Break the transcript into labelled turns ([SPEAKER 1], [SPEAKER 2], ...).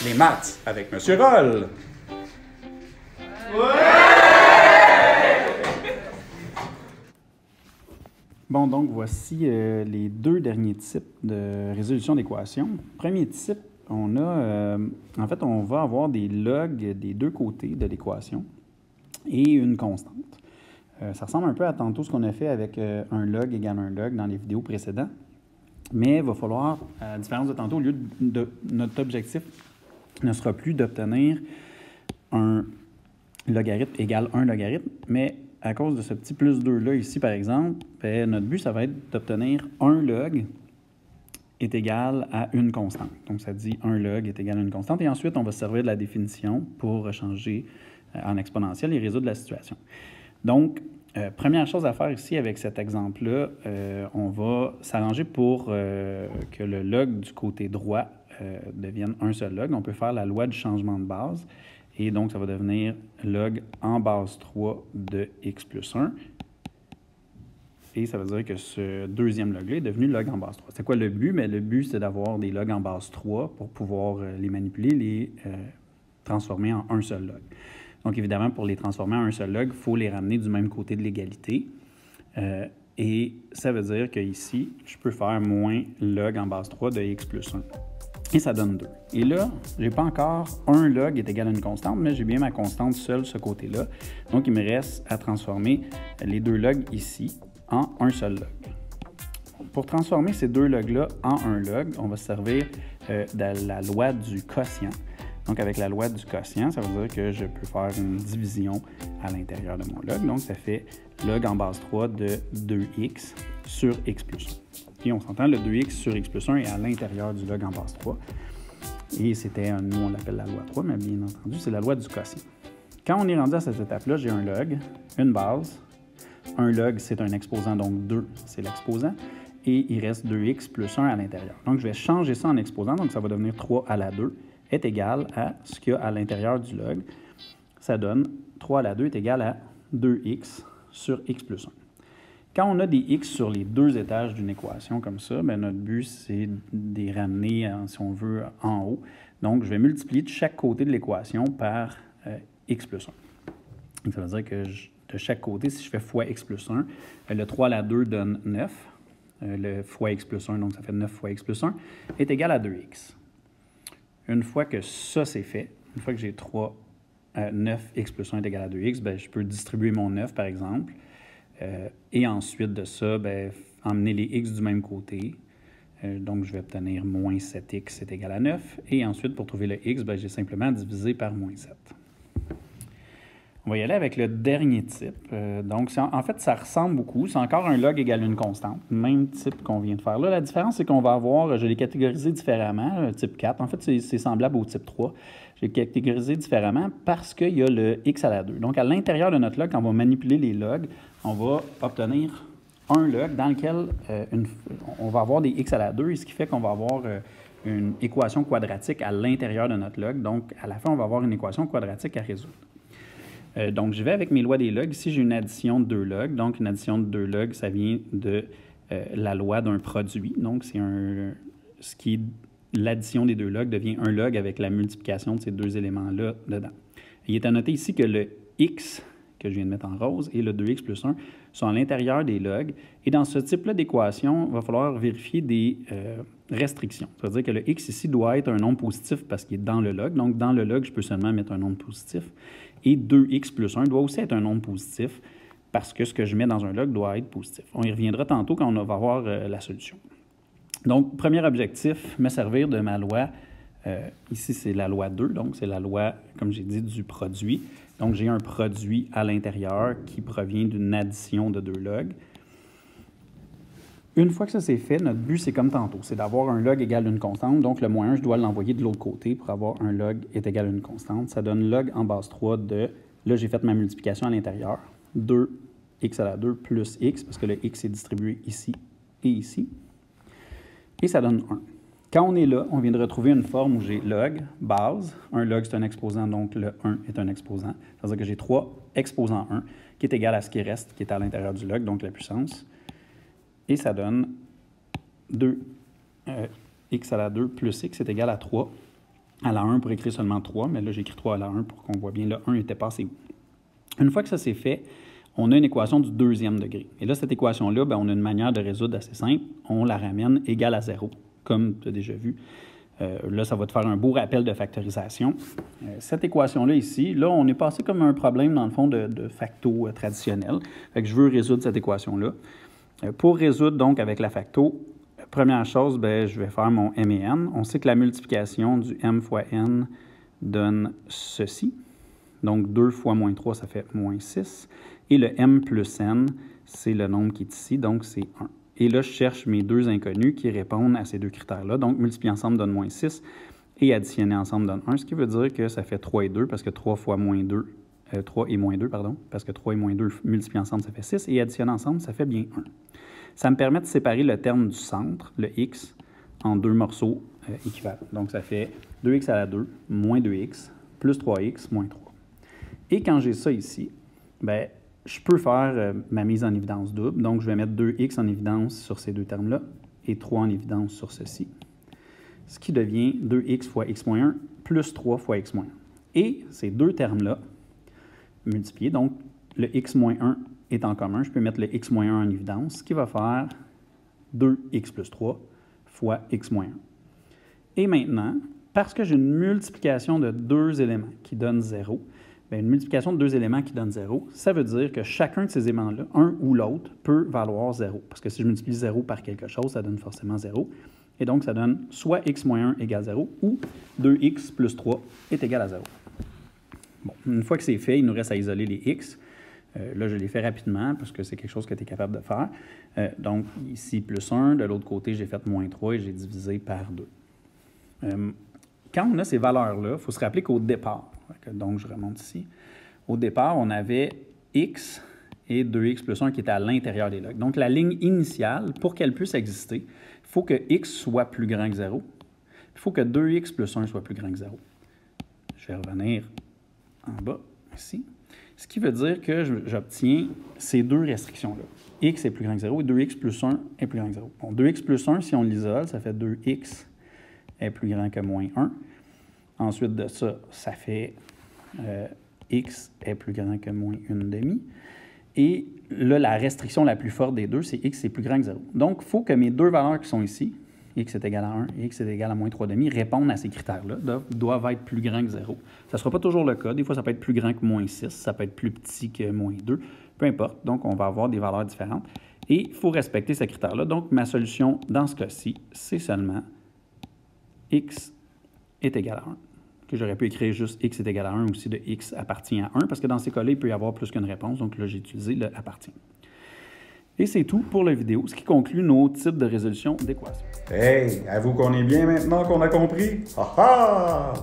[SPEAKER 1] Les maths avec Monsieur Roll. Bon, donc voici les deux derniers types de résolution d'équations. Premier type, on a, en fait, on va avoir des logs des deux côtés de l'équation et une constante. Ça ressemble un peu à tantôt ce qu'on a fait avec un log égale un log dans les vidéos précédentes, mais il va falloir, à la différence de tantôt, au lieu de notre objectif ne sera plus d'obtenir un logarithme égale un logarithme, mais à cause de ce petit plus 2-là ici, par exemple, bien, notre but, ça va être d'obtenir un log est égal à une constante. Donc, ça dit un log est égal à une constante. Et ensuite, on va se servir de la définition pour changer en exponentielle et résoudre la situation. Donc, première chose à faire ici avec cet exemple-là, on va s'arranger pour que le log du côté droit devienne un seul log. On peut faire la loi du changement de base. Et donc, ça va devenir log en base 3 de x plus 1. Et ça veut dire que ce deuxième log-là est devenu log en base 3. C'est quoi le but? Bien, le but, c'est d'avoir des logs en base 3 pour pouvoir les manipuler, les transformer en un seul log. Donc, évidemment, pour les transformer en un seul log, il faut les ramener du même côté de l'égalité. Et ça veut dire qu'ici, je peux faire moins log en base 3 de x plus 1. Et ça donne 2. Et là, je n'ai pas encore un log est égal à une constante, mais j'ai bien ma constante seule ce côté-là. Donc, il me reste à transformer les deux logs ici en un seul log. Pour transformer ces deux logs-là en un log, on va se servir de la loi du quotient. Donc, avec la loi du quotient, ça veut dire que je peux faire une division à l'intérieur de mon log. Donc, ça fait log en base 3 de 2x sur x plus 1. Et on s'entend, le 2x sur x plus 1 est à l'intérieur du log en base 3. Et c'était, nous, on l'appelle la loi 3, mais bien entendu, c'est la loi du quotient. Quand on est rendu à cette étape-là, j'ai un log, une base. Un log, c'est un exposant, donc 2, c'est l'exposant. Et il reste 2x plus 1 à l'intérieur. Donc, je vais changer ça en exposant, donc ça va devenir 3 à la 2 est égal à ce qu'il y a à l'intérieur du log. Ça donne 3 à la 2 est égal à 2x sur x plus 1. Quand on a des x sur les deux étages d'une équation comme ça, bien, notre but, c'est de les ramener, si on veut, en haut. Donc, je vais multiplier de chaque côté de l'équation par x plus 1. Donc, ça veut dire que de chaque côté, si je fais fois x plus 1, le 3 à la 2 donne 9. Le fois x plus 1, donc ça fait 9 fois x plus 1, est égal à 2x. Une fois que ça, c'est fait, une fois que j'ai 9x plus 1 est égal à 2x, bien, je peux distribuer mon 9, par exemple. Et ensuite de ça, bien, emmener les x du même côté. Donc, je vais obtenir moins 7x est égal à 9. Et ensuite, pour trouver le x, bien, j'ai simplement divisé par moins 7. On va y aller avec le dernier type. Donc, en fait, ça ressemble beaucoup. C'est encore un log égale une constante. Même type qu'on vient de faire là. La différence, c'est qu'on va avoir, je l'ai catégorisé différemment, type 4. En fait, c'est semblable au type 3. Je l'ai catégorisé différemment parce qu'il y a le x à la 2. Donc, à l'intérieur de notre log, quand on va manipuler les logs, on va obtenir un log dans lequel on va avoir des x à la 2, ce qui fait qu'on va avoir une équation quadratique à l'intérieur de notre log. Donc, à la fin, on va avoir une équation quadratique à résoudre. Donc, je vais avec mes lois des logs. Ici, j'ai une addition de deux logs. Donc, une addition de deux logs, ça vient de la loi d'un produit. Donc, c'est ce qui est l'addition des deux logs devient un log avec la multiplication de ces deux éléments-là dedans. Il est à noter ici que le x, que je viens de mettre en rose, et le 2x plus 1 sont à l'intérieur des logs. Et dans ce type-là d'équation, il va falloir vérifier des restrictions. Ça veut dire que le x ici doit être un nombre positif parce qu'il est dans le log. Donc, dans le log, je peux seulement mettre un nombre positif. Et 2x plus 1 doit aussi être un nombre positif parce que ce que je mets dans un log doit être positif. On y reviendra tantôt quand on va voir la solution. Donc, premier objectif, me servir de ma loi. Ici, c'est la loi 2, donc c'est la loi, comme j'ai dit, du produit. Donc, j'ai un produit à l'intérieur qui provient d'une addition de deux logs. Une fois que ça c'est fait, notre but, c'est comme tantôt, c'est d'avoir un log égal à une constante. Donc, le moins 1, je dois l'envoyer de l'autre côté pour avoir un log est égal à une constante. Ça donne log en base 3 de, là, j'ai fait ma multiplication à l'intérieur, 2x à la 2 plus x, parce que le x est distribué ici et ici. Et ça donne 1. Quand on est là, on vient de retrouver une forme où j'ai log, base. Un log, c'est un exposant, donc le 1 est un exposant. Ça veut dire que j'ai 3 exposant 1, qui est égal à ce qui reste, qui est à l'intérieur du log, donc la puissance. Et ça donne 2 x à la 2 plus x est égal à 3. à la 1 pour écrire seulement 3, mais là, j'ai écrit 3 à la 1 pour qu'on voit bien le 1 était passé où. Une fois que ça c'est fait, on a une équation du deuxième degré. Et là, cette équation-là, on a une manière de résoudre assez simple. On la ramène égale à 0, comme tu as déjà vu. Là, ça va te faire un beau rappel de factorisation. Cette équation-là ici, là, on est passé comme un problème, dans le fond, de facto traditionnel. Fait que je veux résoudre cette équation-là. Pour résoudre, donc, avec la facto, première chose, je vais faire mon m et n. On sait que la multiplication du m fois n donne ceci. Donc, 2 fois moins 3, ça fait moins 6. Et le m plus n, c'est le nombre qui est ici, donc c'est 1. Et là, je cherche mes deux inconnus qui répondent à ces deux critères-là. Donc, multiplier ensemble donne moins 6 et additionner ensemble donne 1, ce qui veut dire que ça fait 3 et 2, parce que 3 fois moins 2, 3 et moins 2, pardon, parce que 3 et moins 2 multipliés ensemble, ça fait 6, et additionner ensemble, ça fait bien 1. Ça me permet de séparer le terme du centre, le x, en deux morceaux équivalents. Donc, ça fait 2x à la 2, moins 2x, plus 3x, moins 3. Et quand j'ai ça ici, je peux faire ma mise en évidence double. Donc, je vais mettre 2x en évidence sur ces deux termes-là et 3 en évidence sur ceci. Ce qui devient 2x fois x moins 1 plus 3 fois x moins 1. Et ces deux termes-là multipliés, donc le x moins 1 est en commun, je peux mettre le x moins 1 en évidence, ce qui va faire 2x plus 3 fois x moins 1. Et maintenant, parce que j'ai une multiplication de deux éléments qui donne 0, une multiplication de deux éléments qui donne 0, ça veut dire que chacun de ces éléments-là, un ou l'autre, peut valoir 0. Parce que si je multiplie 0 par quelque chose, ça donne forcément 0. Et donc, ça donne soit x moins 1 égale 0 ou 2x plus 3 est égal à 0. Bon, une fois que c'est fait, il nous reste à isoler les x. Là, je l'ai fait rapidement parce que c'est quelque chose que tu es capable de faire. Donc, ici, plus 1. De l'autre côté, j'ai fait moins 3 et j'ai divisé par 2. Quand on a ces valeurs-là, il faut se rappeler qu'au départ, donc je remonte ici, au départ, on avait x et 2x plus 1 qui étaient à l'intérieur des logs. Donc, la ligne initiale, pour qu'elle puisse exister, il faut que x soit plus grand que 0. Il faut que 2x plus 1 soit plus grand que 0. Je vais revenir en bas, ici. Ce qui veut dire que j'obtiens ces deux restrictions-là. X est plus grand que 0 et 2x plus 1 est plus grand que 0. Bon, 2x plus 1, si on l'isole, ça fait 2x est plus grand que moins 1. Ensuite de ça, ça fait x est plus grand que moins 1/2. Et là, la restriction la plus forte des deux, c'est x est plus grand que 0. Donc, il faut que mes deux valeurs qui sont ici, x est égal à 1 et x est égal à moins 3/2, répondent à ces critères-là, doivent être plus grands que 0. Ça ne sera pas toujours le cas. Des fois, ça peut être plus grand que moins 6, ça peut être plus petit que moins 2, peu importe. Donc, on va avoir des valeurs différentes. Et il faut respecter ces critères-là. Donc, ma solution dans ce cas-ci, c'est seulement x est égal à 1. Que j'aurais pu écrire juste x est égal à 1 aussi de x appartient à 1, parce que dans ces cas-là, il peut y avoir plus qu'une réponse. Donc là, j'ai utilisé le appartient. Et c'est tout pour la vidéo, ce qui conclut nos types de résolution d'équations.
[SPEAKER 2] Hey, avoue qu'on est bien maintenant qu'on a compris? Ha ha!